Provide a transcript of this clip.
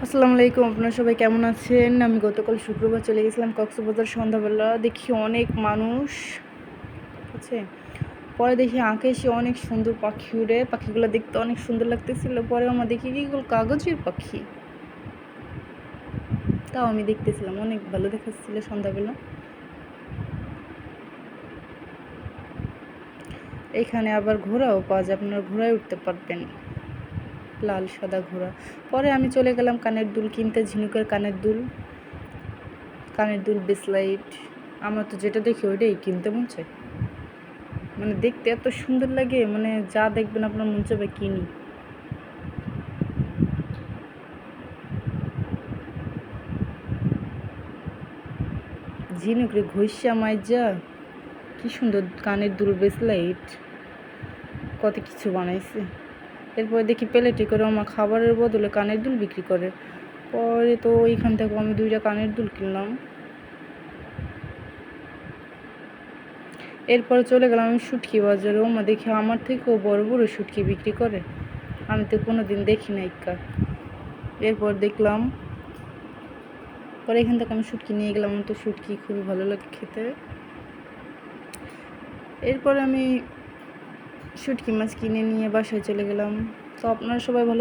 আসসালামু আলাইকুম, আপনারা সবাই কেমন আছেন? আমি গতকাল শুক্রবার চলে গেছিলাম কক্সবাজার সন্ধ্যাবেলা। দেখি অনেক মানুষ, ঠিক আছে। পরে দেখি আকাশে অনেক সুন্দর পাখি উড়ে, পাখিগুলো দেখতে অনেক সুন্দর লাগতেছিল। পরে আমার দেখি কি এগুলো কাগজের পাখি, তাও আমি দেখতেছিলাম, অনেক ভালো দেখাচ্ছিল সন্ধ্যাবেলা। এখানে আবার ঘোড়াও পাওয়া যায়, আপনারা ঘোড়ায় উঠতে পারবেন, লাল সাদা ঘোড়া। পরে আমি চলে গেলাম কানের দুল কিনতে, ঝিনুকের কানের দুল ব্রেসলাইট। আমার তো যেটা দেখি ওইটাই কিনতে মন চায়, মানে দেখতে এত সুন্দর লাগে, মানে যা দেখবেন আপনার মন চাইবে কিনি। ঝিনুক রে ঘষা মাইজা কি সুন্দর কানের দুল ব্রেসলাইট, কত কিছু বানাইছে। এরপরে দেখি প্লেটে করে আমার খাবারের বদলে কানের দুল বিক্রি করে। পরে তো ওইখান থেকে আমি 2টা কানের দুল কিনলাম। এরপরে চলে গেলাম আমি শুটকি বাজারে। ওমা দেখি আমার থেকেও বড় বড় শুটকি বিক্রি করে, আমি তো কোনো দিন দেখি নাই। এরপর দেখলাম, পরে এখান থেকে আমি শুটকি নিয়ে গেলাম। আমার তো শুটকি খুবই ভালো লাগে খেতে। এরপরে আমি শুটকি মাছ কিনে নিয়ে বাসায় চলে গেলাম। তো আপনারা সবাই ভালো